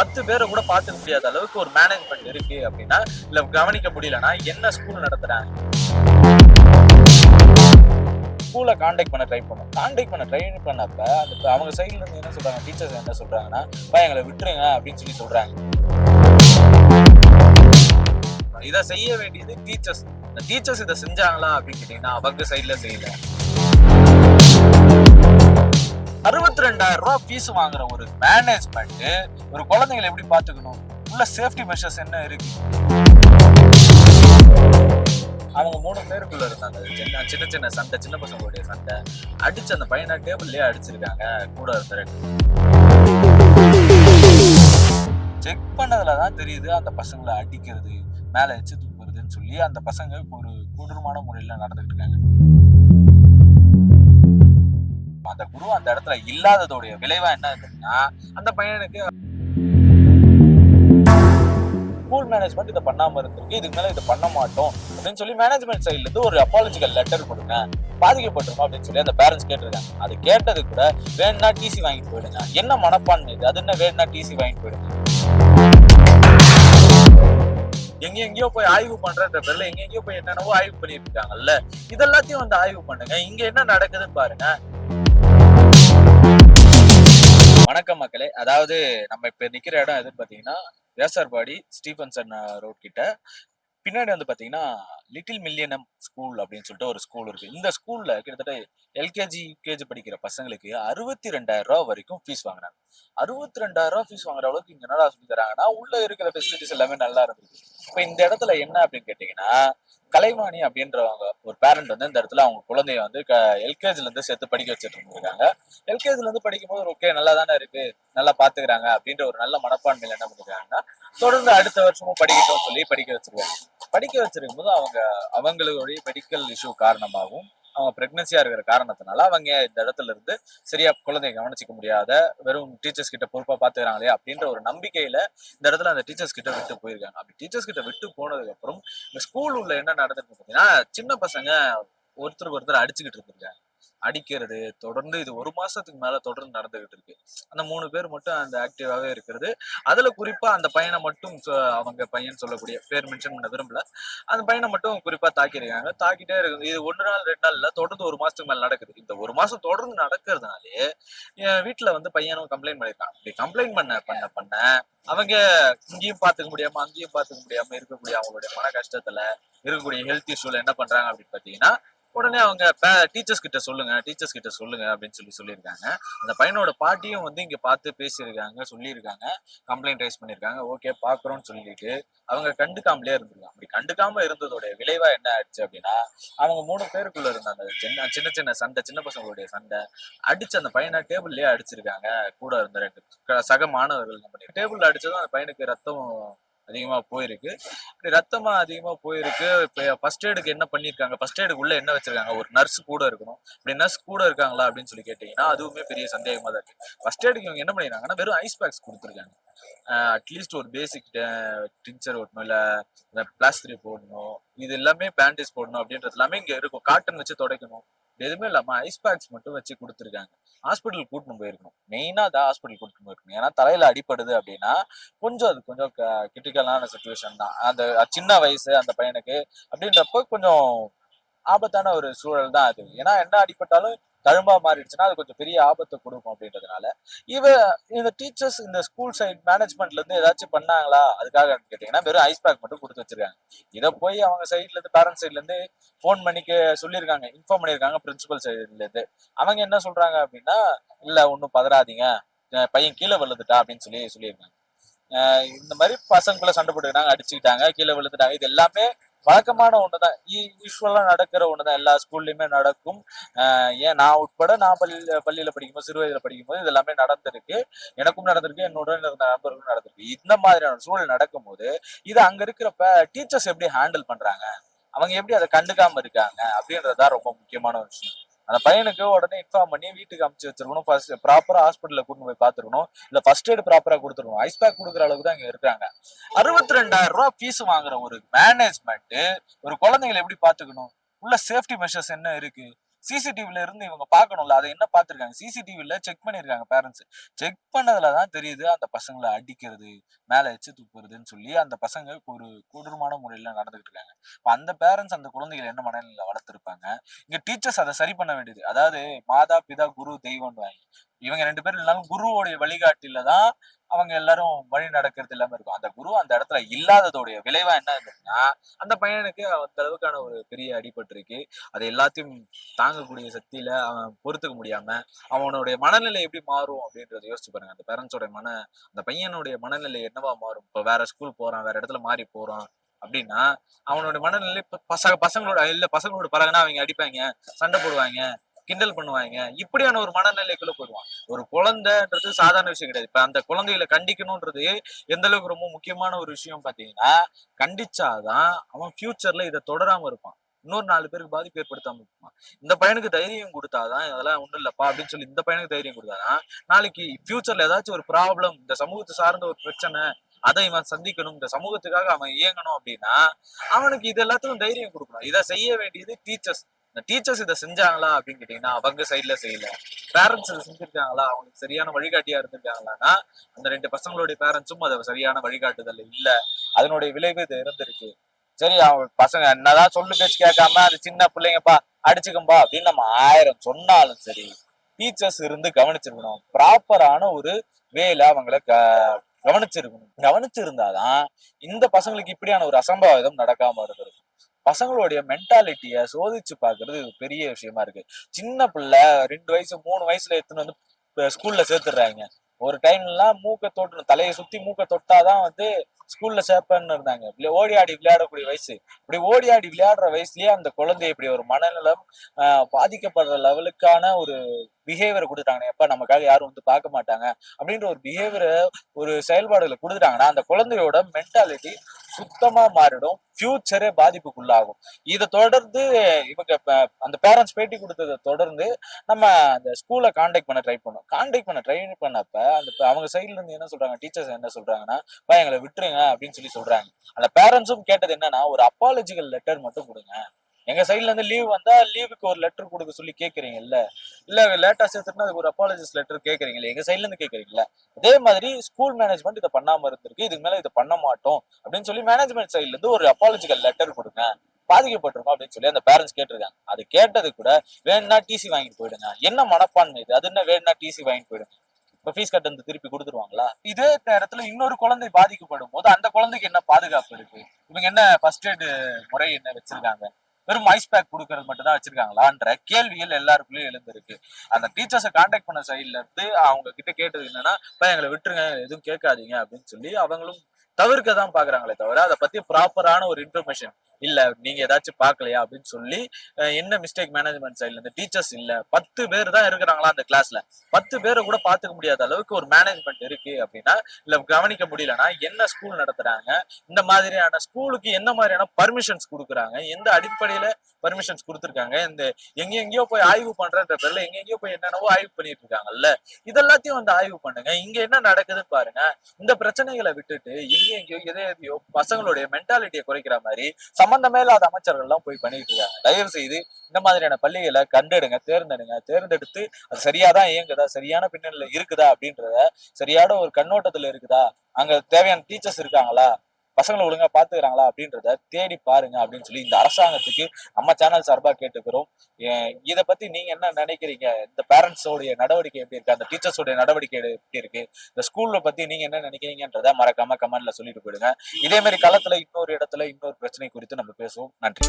10 பேரை கூட பார்த்துக்க முடியாத அளவுக்கு ஒரு மேனேஜ்மெண்ட் இருக்கு அப்படின்னா, இல்ல கவனிக்க முடியலன்னா என்ன ஸ்கூல் நடத்துறாங்க? ஸ்கூலை காண்டாக்ட் பண்ண ட்ரை பண்ணப்ப அவங்க சைட்ல இருந்து என்ன சொல்றாங்க, டீச்சர்ஸ் என்ன சொல்றாங்கன்னா, எங்களை விட்டுருங்க அப்படின்னு சொல்றாங்க. இதை செய்ய வேண்டியது டீச்சர்ஸ். டீச்சர்ஸ் இதை செஞ்சாங்களா அப்படின்னு கேட்டீங்கன்னா அவங்க சைட்ல செய்யல. 62,000 ரூபாய் ஃபீஸ் வாங்குற ஒரு மேனேஜ்மெண்ட் ஒரு குழந்தைங்களை எப்படி பாத்துக்கணும்? உள்ள சேஃப்டி மெஷர்ஸ் என்ன இருக்கு? அவங்க 3 பேருக்குள்ள இருந்தாங்க. சின்ன சின்ன சண்டை, சின்ன பசங்களுடைய சண்டை அடிச்சு அந்த பையனை டேபிள்லயே அடிச்சிருக்காங்க. கூட இருந்த செக் பண்ணதுலதான் தெரியுது அந்த பசங்களை அடிக்கிறது, மேல எச்சு துப்புறதுன்னு சொல்லி அந்த பசங்க ஒரு கொடூரமான முறையில நடந்துகிட்டு இருக்காங்க. அந்த குரு அந்த இடத்துல இல்லாததோடைய விளைவா என்ன இருக்குன்னா, அந்த பையனுக்கு ஸ்கூல் மேனேஜ்மெண்ட் இதை பண்ணாம இருந்திருக்கு, இதுக்கு மேல இதை பண்ண மாட்டோம் அப்படின்னு சொல்லி மேனேஜ்மெண்ட் சைட்ல இருந்து ஒரு அப்பாலஜிக்கல் லெட்டர் கொடுங்க, பாதிக்கப்பட்டிருக்கோம் அப்படின்னு சொல்லி அந்த பேரண்ட்ஸ் கேட்டிருக்காங்க. அது கேட்டது கூட வேணும்னா டிசி வாங்கிட்டு போயிடுங்க. என்ன மனப்பான்மை இது? அது என்ன வேணும்னா டிசி வாங்கிட்டு போயிடுங்க? எங்கெங்கயோ போய் ஆய்வு பண்றன்ற பேர்ல எங்கெங்கயோ போய் என்னென்னவோ ஆய்வு பண்ணிட்டு இருக்காங்கல்ல, இதெல்லாத்தையும் வந்து ஆய்வு பண்ணுங்க. இங்க என்ன நடக்குதுன்னு பாருங்க. வணக்கம் மக்களே. அதாவது நம்ம இப்ப நிக்கிற இடம் எதுன்னு பாத்தீங்கன்னா, வேசார்பாடி ஸ்டீபன்சன் ரோட் கிட்ட. பின்னாடி வந்து பாத்தீங்கன்னா லிட்டில் மில்லியனம் ஸ்கூல் அப்படின்னு சொல்லிட்டு ஒரு ஸ்கூல் இருக்கு. இந்த ஸ்கூல்ல கிட்டத்தட்ட எல்கேஜி யூகேஜி படிக்கிற பசங்களுக்கு 62,000 ரூபாய் வரைக்கும் ஃபீஸ் வாங்குறாங்க. 62,000 ரூபாய் ஃபீஸ் வாங்குற அளவுக்கு இங்க என்னடா சொல்லி தராங்கன்னா, உள்ள இருக்கிற ஃபெசிலிட்டிஸ் எல்லாமே நல்லா இருந்துச்சு. இப்ப இந்த இடத்துல என்ன அப்படின்னு கேட்டீங்கன்னா, கலைவாணி அப்படின்றவங்க ஒரு பேரண்ட் வந்து இந்த இடத்துல அவங்க குழந்தைய வந்து எல்கேஜில இருந்து சேர்த்து படிக்க வச்சுட்டு இருந்திருக்காங்க. எல்கேஜில இருந்து படிக்கும் போது ஓகே நல்லா தானே இருக்கு, நல்லா பாத்துக்கிறாங்க அப்படின்ற ஒரு நல்ல மனப்பான்மையில என்ன பண்ணிருக்காங்கன்னா, தொடர்ந்து அடுத்த வருஷமும் படிக்கட்டும் சொல்லி படிக்க வச்சிருக்காங்க. படிக்க வச்சிருக்கும் போது அவங்களுடைய மெடிக்கல் இஷ்யூ காரணமாகவும் அவங்க பிரெக்னன்சியா இருக்கிற காரணத்தினால அவங்க இந்த இடத்துல இருந்து சரியா குழந்தைய கவனிச்சிக்க முடியாத, வெறும் டீச்சர்ஸ் கிட்ட பொறுப்பா பாத்துக்கிறாங்களே அப்படின்ற ஒரு நம்பிக்கையில இந்த இடத்துல அந்த டீச்சர்ஸ் கிட்ட விட்டு போயிருக்காங்க. அப்படி டீச்சர்ஸ் கிட்ட விட்டு போனதுக்கு அப்புறம் இந்த ஸ்கூல் உள்ள என்ன நடந்துன்னு பாத்தீங்கன்னா, சின்ன பசங்க ஒருத்தருக்கு ஒருத்தர் அடிச்சுக்கிட்டு இருந்திருக்காங்க. அடிக்கிறது தொடர்ந்து இது 1 மாசத்துக்கு மேல தொடர்ந்து நடந்துகிட்டு இருக்கு. அந்த 3 பேர் மட்டும் அந்த ஆக்டிவாவே இருக்கிறது. அதுல குறிப்பா அந்த பையனை மட்டும் அவங்க பையன் சொல்லக்கூடிய பேர் மென்ஷன் பண்ண விரும்பல. அந்த பையனை மட்டும் குறிப்பா தாக்கியிருக்காங்க. தாக்கிட்டே இருக்கு. இது 1 நாள் 2 நாள் இல்ல, தொடர்ந்து 1 மாசத்துக்கு மேல நடக்குது. இந்த 1 மாசம் தொடர்ந்து நடக்கிறதுனாலே என் வீட்டுல வந்து பையனும் கம்ப்ளைண்ட் பண்ணிருக்கான். இப்படி கம்ப்ளைண்ட் பண்ண அவங்க இங்கேயும் பாத்துக்க முடியாம அங்கேயும் பாத்துக்க முடியாம இருக்கக்கூடிய அவங்களுடைய மன கஷ்டத்துல இருக்கக்கூடிய ஹெல்த் இஷ்யூல என்ன பண்றாங்க அப்படின்னு பாத்தீங்கன்னா, உடனே அவங்க டீச்சர்ஸ் கிட்ட சொல்லுங்க அப்படின்னு சொல்லியிருக்காங்க. அந்த பையனோட பாட்டியும் வந்து இங்க பார்த்து பேசியிருக்காங்க, சொல்லியிருக்காங்க, கம்ப்ளைண்ட் ரைஸ் பண்ணியிருக்காங்க. ஓகே பாக்குறோம்னு சொல்லிட்டு அவங்க கண்டுக்காமலே இருந்திருக்காங்க. அப்படி கண்டுக்காம இருந்ததோட விளைவா என்ன ஆயிடுச்சு அப்படின்னா, அவங்க 3 பேருக்குள்ள இருந்த அந்த சின்ன சின்ன சண்டை, சின்ன பசங்களுடைய சண்டை அடிச்சு அந்த பையனை டேபிள்லயே அடிச்சிருக்காங்க. கூட இருந்த 2 சக மாணவர்கள் டேபிள்ல அடிச்சதும் அந்த பையனுக்கு ரத்தம் அதிகமா போயிருக்கு. அப்படி ரத்தமா அதிகமா போயிருக்கு. ஃபர்ஸ்ட் எய்டுக்கு என்ன பண்ணிருக்காங்க, ஃபர்ஸ்ட் எய்டுக்கு உள்ள என்ன வச்சிருக்காங்க, ஒரு நர்ஸ் கூட இருக்கணும். அப்படி நர்ஸ் கூட இருக்காங்களா அப்படின்னு சொல்லி கேட்டீங்கன்னா அதுவுமே பெரிய சந்தேகமா தான் இருக்கு. ஃபர்ஸ்ட் எய்டுக்கு இவங்க என்ன பண்ணிருக்காங்கன்னா, வெறும் ஐஸ் பேக்ஸ் கொடுத்துருக்காங்க. அட்லீஸ்ட் ஒரு பேசிக் டிஞ்சர் ஓட்டணும், இல்ல பிளாஸ்டரி போடணும், இது எல்லாமே பேண்டேஜ் போடணும் அப்படின்றது எல்லாமே இங்க இருக்கும். காட்டன் வச்சு துடைக்கணும், எதுவுமே இல்லாம ஐஸ் பேக்ஸ் மட்டும் வச்சு கொடுத்துருக்காங்க. ஹாஸ்பிட்டல் கூட்டிட்டு போயிருக்கணும். மெயினா அதான் ஹாஸ்பிட்டல் கூட்டிட்டு போயிருக்கணும். ஏன்னா தலையில அடிப்படுது அப்படின்னா அது கொஞ்சம் கிரிட்டிக்கலான சுச்சுவேஷன் தான். அந்த சின்ன வயசு அந்த பையனுக்கு அப்படின்றப்ப கொஞ்சம் ஆபத்தான ஒரு சூழல் தான் அது. ஏன்னா என்ன அடிப்பட்டாலும் தழும்பா மாறிடுச்சுன்னா அது கொஞ்சம் பெரிய ஆபத்தை கொடுக்கும் அப்படின்றதுனால இந்த டீச்சர்ஸ் இந்த ஸ்கூல் சைட் மேனேஜ்மெண்ட்ல இருந்து ஏதாச்சும் பண்ணாங்களா அதுக்காக கேட்டீங்கன்னா, வெறும் ஐஸ் பேக் மட்டும் கொடுத்து வச்சிருக்காங்க. இதை போய் அவங்க சைட்ல இருந்து பேரண்ட்ஸ் சைட்ல இருந்து போன் பண்ணி சொல்லியிருக்காங்க, இன்ஃபார்ம் பண்ணியிருக்காங்க பிரின்சிபல் சைட்ல இருந்து. அவங்க என்ன சொல்றாங்க அப்படின்னா, இல்ல ஒன்னும் பதறாதீங்க, பையன் கீழே விழுந்துட்டா அப்படின்னு சொல்லியிருக்காங்க. இந்த மாதிரி பசங்களுக்குள்ள சண்டை போட்டுக்கிட்டாங்க, அடிச்சுக்கிட்டாங்க, கீழே விழுந்துட்டாங்க. இது எல்லாமே வழக்கமான ஒண்ணுதான், யூஸ்வலா நடக்கிற ஒண்ணுதான், எல்லா ஸ்கூல்லயுமே நடக்கும். ஏன் நான் உட்பட நான் பள்ளியில படிக்கும்போது, சிறு வயதுல படிக்கும்போது இது எல்லாமே நடந்திருக்கு. எனக்கும் நடந்திருக்கு, என்னுடன் இருந்த நண்பர்களுக்கும் நடந்திருக்கு. இந்த மாதிரியான சூழல் நடக்கும்போது இது அங்க இருக்கிறப்ப டீச்சர்ஸ் எப்படி ஹேண்டில் பண்றாங்க, அவங்க எப்படி அதை கண்டுக்காம இருக்காங்க அப்படின்றதுதான் ரொம்ப முக்கியமான ஒரு விஷயம். அந்த பையனுக்கு உடனே இன்ஃபார்ம் பண்ணி வீட்டுக்கு அனுப்பிச்சு வச்சிருக்கணும். ஃபர்ஸ்ட் ப்ராப்பரா ஹாஸ்பிட்டல்ல கூட்டு போய் பாத்துக்கணும், இல்ல ஃபர்ஸ்ட் எய்ட் ப்ராப்பரா கொடுத்துருக்கணும். ஐஸ் பேக் கொடுக்குற அளவுக்கு தான் இங்க இருக்காங்க. 62,000 ரூபாய் ஃபீஸ் வாங்குற ஒரு மேனேஜ்மெண்ட் ஒரு குழந்தைகளை எப்படி பாத்துக்கணும்? உள்ள சேஃப்டி மெஷர்ஸ் என்ன இருக்கு? சிசிடிவில இருந்து இவங்க பார்க்கணும்ல, அதை என்ன பார்த்திருக்காங்க, சிசிடிவில செக் பண்ணியிருக்காங்க பேரண்ட்ஸ். செக் பண்ணதுலதான் தெரியுது அந்த பசங்களை அடிக்கிறது, மேல எச்சு துப்புறதுன்னு சொல்லி அந்த பசங்க ஒரு கொடூரமான முறையில நடந்துகிட்டு இருக்காங்க. இப்ப அந்த பேரண்ட்ஸ் அந்த குழந்தைகளை என்ன மனநிலையில வளர்த்திருப்பாங்க. இங்க டீச்சர்ஸ் அதை சரி பண்ண வேண்டியது. அதாவது மாதா பிதா குரு தெய்வம்னு இவங்க 2 பேரும் இல்லாம குருவோடைய வழிகாட்டில தான் அவங்க எல்லாரும் வழி நடக்கிறது இல்லாம இருக்கும். அந்த குரு அந்த இடத்துல இல்லாததோடைய விளைவா என்ன இருந்ததுன்னா, அந்த பையனுக்கு அந்த அளவுக்கான ஒரு பெரிய அடிபட்டிருக்கு. அது எல்லாத்தையும் தாங்கக்கூடிய சக்தியில அவன் பொறுத்துக்க முடியாம, அவனுடைய மனநிலை எப்படி மாறும் அப்படின்றத யோசிச்சு பாருங்க. அந்த பேரண்ட்ஸோட அந்த பையனுடைய மனநிலை என்னவா மாறும்? இப்ப வேற ஸ்கூல் போறான், வேற இடத்துல மாறி போறான் அப்படின்னா, அவனோட மனநிலை பசங்களோட பழகுனா அவங்க அடிப்பாங்க, சண்டை போடுவாங்க, கிண்டல் பண்ணுவாங்க. இப்படியான ஒரு மனநிலைக்குள்ள போயிடுவான். ஒரு குழந்தைன்றது சாதாரண விஷயம் கிடையாது. இப்ப அந்த குழந்தைகளை கண்டிக்கணும்ன்றது எந்த அளவுக்கு ரொம்ப முக்கியமான ஒரு விஷயம் பாத்தீங்கன்னா, கண்டிச்சாதான் அவன் ஃபியூச்சர்ல இதை தொடராம இருப்பான். இன்னொரு 4 பேருக்கு பாதிப்பு ஏற்படுத்தாம இருப்பான். இந்த பையனுக்கு தைரியம் கொடுத்தாதான் அதெல்லாம் ஒண்ணும் இல்லப்பா அப்படின்னு சொல்லி இந்த பையனுக்கு தைரியம் கொடுத்தாதான் நாளைக்கு ஃபியூச்சர்ல ஏதாச்சும் ஒரு ப்ராப்ளம், இந்த சமூகத்தை சார்ந்த ஒரு பிரச்சனை, அதை இவன் சந்திக்கணும், இந்த சமூகத்துக்காக அவன் இயங்கணும் அப்படின்னா அவனுக்கு இது எல்லாத்துக்கும் தைரியம் கொடுக்கணும். இதை செய்ய வேண்டியது டீச்சர்ஸ். இந்த டீச்சர்ஸ் இதை செஞ்சாங்களா அப்படின்னு கேட்டீங்கன்னா அவங்க சைட்ல செய்யல. பேரண்ட்ஸ் இதை செஞ்சிருக்காங்களா, அவங்களுக்கு சரியான வழிகாட்டியா இருந்திருக்காங்களான்னா அந்த 2 பசங்களுடைய பேரண்ட்ஸும் அதை சரியான வழிகாட்டுதல் இல்ல. அதனுடைய விளைவு இது இருந்திருக்கு. சரி, அவன் பசங்க என்னதான் சொல்லு பேச்சு கேட்காம அது சின்ன பிள்ளைங்கப்பா அடிச்சுக்கம்பா அப்படின்னு நம்ம 1000 சொன்னாலும் சரி, டீச்சர்ஸ் இருந்து கவனிச்சிருக்கணும். ப்ராப்பரான ஒரு வேலை அவங்கள கவனிச்சிருந்தாதான் இந்த பசங்களுக்கு இப்படியான ஒரு அசம்பாவிதம் நடக்காம இருந்திருக்கும். பசங்களுடைய மென்டாலிட்டிய சோதிச்சு பாக்குறது பெரிய விஷயமா இருக்கு. சின்ன பிள்ளை 2 வயசு 3 வயசுல எடுத்துன்னு வந்து ஸ்கூல்ல சேர்த்துடுறாங்க. ஒரு டைம்லாம் மூக்க தொட்டணும், தலையை சுத்தி மூக்க தொட்டாதான் ஸ்கூல்ல சேர்ப்பேன்னு இருந்தாங்க. ஓடி ஆடி விளையாடக்கூடிய வயசு. இப்படி ஓடி ஆடி விளையாடுற வயசுலயே அந்த குழந்தை இப்படி ஒரு மனநலம் பாதிக்கப்படுற லெவலுக்கான ஒரு பிஹேவியர் கொடுத்தாங்க. எப்ப நமக்காக யாரும் பார்க்க மாட்டாங்க அப்படின்ற ஒரு பிஹேவியரை, ஒரு செயல்பாடுகளை கொடுத்துட்டாங்கன்னா அந்த குழந்தையோட மென்டாலிட்டி சுத்தமா மாறிடும். ஃபியூச்சரே பாதிப்புக்குள்ளாகும். இதை தொடர்ந்து இவங்க அந்த பேரண்ட்ஸ் பேட்டி கொடுத்ததை தொடர்ந்து நம்ம அந்த ஸ்கூலை கான்டாக்ட் பண்ண ட்ரை பண்ணப்ப அவங்க சைட்ல இருந்து என்ன சொல்றாங்க, டீச்சர்ஸ் என்ன சொல்றாங்கன்னா, எங்களை விட்டுருங்க அப்படின்னு சொல்றாங்க. அந்த பேரண்ட்ஸும் கேட்டது என்னன்னா, ஒரு அப்பாலஜிக்கல் லெட்டர் மட்டும் கொடுங்க. எங்க சைட்ல இருந்து லீவ் வந்தா லீவுக்கு ஒரு லெட்டர் கொடுக்க சொல்லி கேக்குறீங்கல்ல, இல்ல லேட்டா சேர்த்துனா அதுக்கு ஒரு அப்பாலஜிஸ் லெட்டர் கேக்குறீங்களே, எங்க சைட்ல இருந்து கேக்குறீங்களா? அதே மாதிரி ஸ்கூல் மேனேஜ்மெண்ட் இதை பண்ணாம இருந்திருக்கு, இதுக்கு மேல இதை பண்ண மாட்டோம் அப்படின்னு சொல்லி மேனேஜ்மெண்ட் சைட்ல இருந்து ஒரு அப்பாலஜிக்கல் லெட்டர் கொடுங்க, பாதிக்கப்பட்டிருக்கோம் அப்படின்னு சொல்லி அந்த பேரண்ட்ஸ் கேட்டிருக்காங்க. அது கேட்டது கூட வேணும்னா டிசி வாங்கிட்டு போயிடுங்க. என்ன மனப்பான்மை இது? அது என்ன வேணும்னா டிசி வாங்கிட்டு போயிடுங்க? இப்ப ஃபீஸ் கட்டணத்தை திருப்பி கொடுத்துருவாங்களா? இதே நேரத்துல இன்னொரு குழந்தை பாதிக்கப்படும் போது அந்த குழந்தைக்கு என்ன பாதுகாப்பு இருக்கு? இவங்க என்ன ஃபர்ஸ்ட் எய்ட் முறை என்ன வச்சிருக்காங்க? வெறும் ஐஸ் பேக் கொடுக்கறது மட்டும் தான் வச்சிருக்காங்களான்ற கேள்விகள் எல்லாருக்குள்ளயும் எழுந்திருக்கு. அந்த டீச்சர்ஸை கான்டாக்ட் பண்ண சைட்ல இருந்து அவங்க கிட்ட கேட்டது என்னன்னா, எங்களை விட்டுருங்க, எதுவும் கேட்காதீங்க அப்படின்னு சொல்லி அவங்களும் தவிர்க்க தான் பாக்குறாங்களே தவிர அதை பத்தி ப்ராப்பரான ஒரு இன்ஃபர்மேஷன் இல்ல, நீங்க ஏதாச்சும் பாக்கலையா அப்படின்னு சொல்லி என்ன மிஸ்டேக் மேனேஜ்மெண்ட் சைட்ல இருந்து டீச்சர்ஸ் இல்ல, 10 பேர் தான் இருக்கிறாங்களா அந்த கிளாஸ்ல, 10 பேரை கூட பாத்துக்க முடியாத அளவுக்கு ஒரு மேனேஜ்மெண்ட் இருக்கு அப்படின்னா, இல்ல கவனிக்க முடியலன்னா என்ன ஸ்கூல் நடத்துறாங்க, இந்த மாதிரியான ஸ்கூலுக்கு என்ன மாதிரியான பர்மிஷன்ஸ் கொடுக்குறாங்க, எந்த அடிப்படையில பர்மிஷன்ஸ் கொடுத்துருக்காங்க, இந்த எங்கெங்கயோ போய் ஆய்வு பண்றன்ற பேர்ல எங்கெங்கயோ போய் என்னென்னவோ ஆய்வு பண்ணிட்டு இருக்காங்கல்ல, இதெல்லாத்தையும் ஆய்வு பண்ணுங்க. இங்க என்ன நடக்குதுன்னு பாருங்க. இந்த பிரச்சனைகளை விட்டுட்டு எங்கெங்கயோ எதையோ பசங்களுடைய மென்டாலிட்டியை குறைக்கிற மாதிரி சம்பந்தமே இல்லாத அமைச்சர்கள் எல்லாம் போய் பண்ணிட்டு இருக்காங்க. தயவு செய்து இந்த மாதிரியான பள்ளிகளை தேர்ந்தெடுத்து அது சரியாதான் இயங்குதா, சரியான பின்னணியில இருக்குதா அப்படின்றத, சரியான ஒரு கண்ணோட்டத்துல இருக்குதா, அங்க தேவையான டீச்சர்ஸ் இருக்காங்களா, பசங்களை ஒழுங்கா பாத்துக்கிறாங்களா அப்படின்றத தேடி பாருங்க அப்படின்னு சொல்லி இந்த அரசாங்கத்துக்கு நம்ம சேனல் சார்பா கேட்டுக்கிறோம். இதை பத்தி நீங்க என்ன நினைக்கிறீங்க? இந்த பேரண்ட்ஸோடைய நடவடிக்கை எப்படி இருக்கு, அந்த டீச்சர்ஸோடைய நடவடிக்கை எப்படி இருக்கு, இந்த ஸ்கூல்ல பத்தி நீங்க என்ன நினைக்கிறீங்கன்றத மறக்காம கமெண்ட்ல சொல்லிட்டு போயிடுங்க. இதே மாதிரி களத்துல இன்னொரு இடத்துல இன்னொரு பிரச்சனை குறித்து நம்ம பேசுவோம். நன்றி.